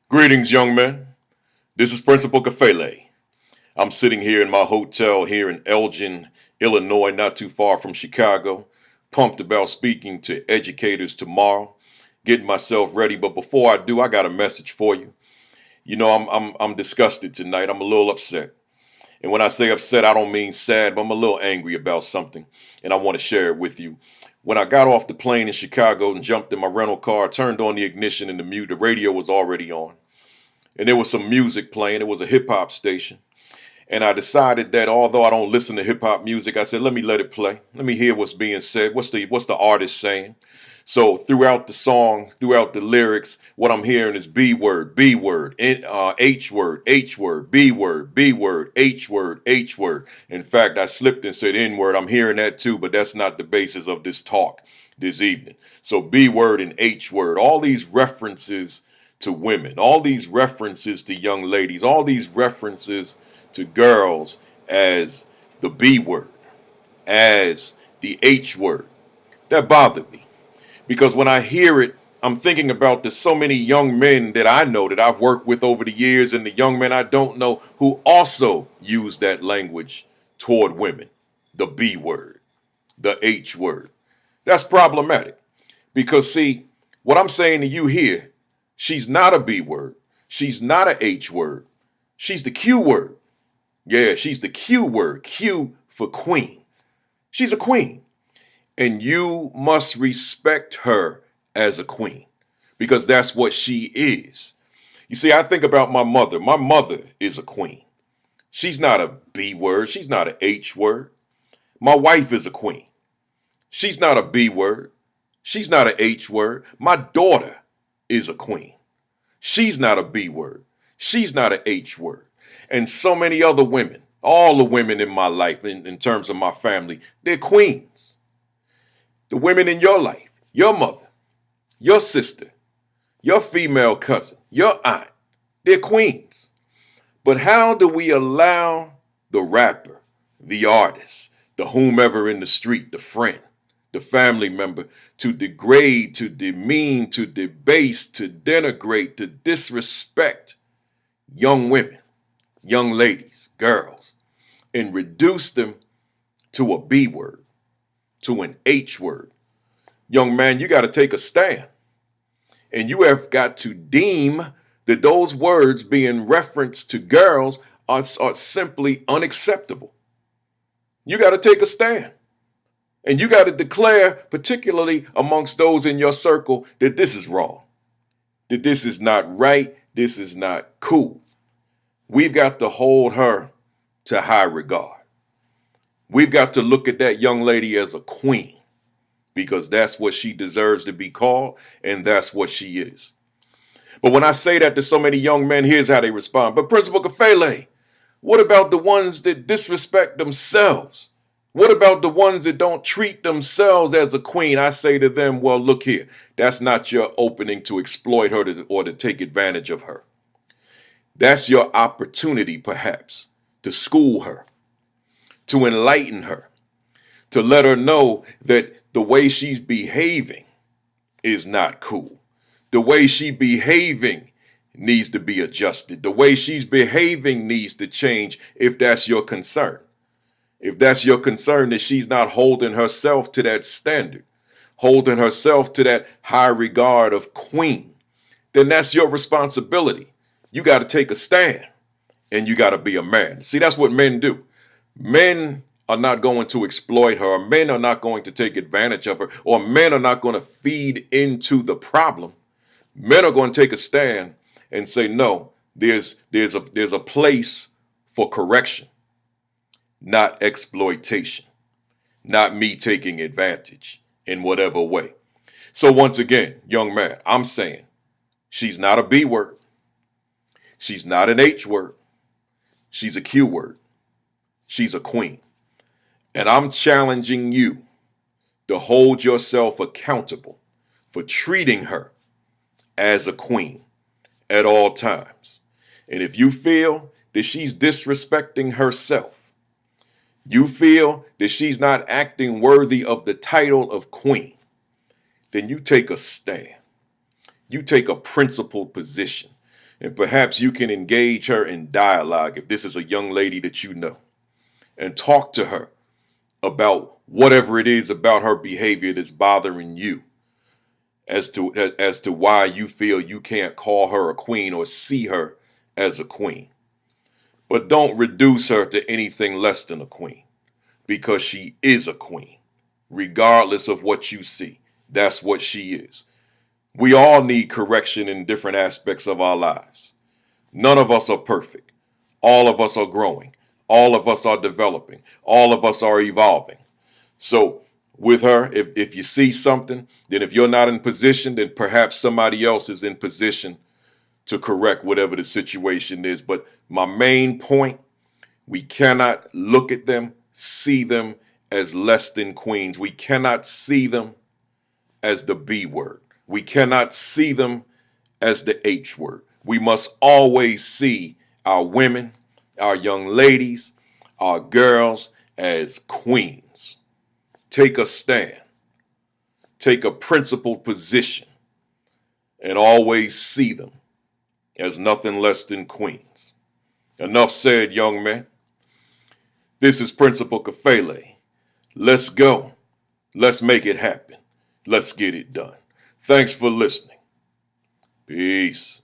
Greetings, young men. This is Principal Kafele. I'm sitting here in my hotel here in Elgin, Illinois, not too far from Chicago, pumped about speaking to educators tomorrow, getting myself ready. But before I do, I got a message for you. I'm disgusted tonight. I'm a little upset. And when I say upset, I don't mean sad, but I'm a little angry about something, and I want to share it with you. When I got off the plane in Chicago and jumped in my rental car, turned on the ignition and the radio was already on. And there was some music playing. It was a hip hop station. And I decided that although I don't listen to hip hop music, I said, let it play. Let me hear what's being said. What's the artist saying? So throughout the song, throughout the lyrics, what I'm hearing is B word, B word, H word, H word, B word, B word, H word, H word. In fact, I slipped and said N word. I'm hearing that too, but that's not the basis of this talk this evening. So B word and H word, all these references to women, all these references to young ladies, all these references to girls as the B word, as the H word. That bothered me because when I hear it, I'm thinking about the so many young men that I know that I've worked with over the years and the young men I don't know who also use that language toward women. The B word, the H word. That's problematic because, see, what I'm saying to you here, she's not a B word. She's not a H word. She's the Q word. Yeah, she's the Q word. Q for queen. She's a queen. And you must respect her as a queen because that's what she is. You see, I think about my mother. My mother is a queen. She's not a B word. She's not a H word. My wife is a queen. She's not a B word. She's not a H word. My daughter is a queen. She's not a B word. She's not a H word. And so many other women, all the women in my life, in terms of my family, they're queens. The women in your life, your mother, your sister, your female cousin, your aunt, they're queens. But how do we allow the rapper, the artist, the whomever in the street, the friend, the family member to degrade, to demean, to debase, to denigrate, to disrespect young women, young ladies, girls, and reduce them to a B word, to an H word? Young man, you got to take a stand. And you have got to deem that those words being referenced to girls are simply unacceptable. You got to take a stand. And you got to declare, particularly amongst those in your circle, that this is wrong, that this is not right, this is not cool. We've got to hold her to high regard. We've got to look at that young lady as a queen because that's what she deserves to be called, and that's what she is. But when I say that to so many young men, here's how they respond. But Principal Kafele, what about the ones that disrespect themselves? What about the ones that don't treat themselves as a queen? I say to them, well, look here. That's not your opening to exploit her or to take advantage of her. That's your opportunity, perhaps, to school her, to enlighten her, to let her know that the way she's behaving is not cool. The way she's behaving needs to be adjusted. The way she's behaving needs to change if that's your concern. If that's your concern that she's not holding herself to that standard, holding herself to that high regard of queen, then that's your responsibility. You got to take a stand and you got to be a man. See, that's what men do. Men are not going to exploit her. Men are not going to take advantage of her, or men are not going to feed into the problem. Men are going to take a stand and say, no, there's a place for correction, not exploitation, not me taking advantage in whatever way. So once again, young man, I'm saying she's not a B word. She's not an H word. She's a Q word. She's a queen. And I'm challenging you to hold yourself accountable for treating her as a queen at all times. And if you feel that she's disrespecting herself, you feel that she's not acting worthy of the title of queen, then you take a stand. You take a principled position. And perhaps you can engage her in dialogue if this is a young lady that you know, and talk to her about whatever it is about her behavior that's bothering you, as to why you feel you can't call her a queen or see her as a queen. But don't reduce her to anything less than a queen, because she is a queen, regardless of what you see. That's what she is. We all need correction in different aspects of our lives. None of us are perfect. All of us are growing. All of us are developing. All of us are evolving. So with her, if you see something, then if you're not in position, then perhaps somebody else is in position to correct whatever the situation is. But my main point, we cannot look at them, see them as less than queens. We cannot see them as the B word. We cannot see them as the H word. We must always see our women, our young ladies, our girls as queens. Take a stand. Take a principled position and always see them as nothing less than queens. Enough said, young man. This is Principal Kafele. Let's go. Let's make it happen. Let's get it done. Thanks for listening. Peace.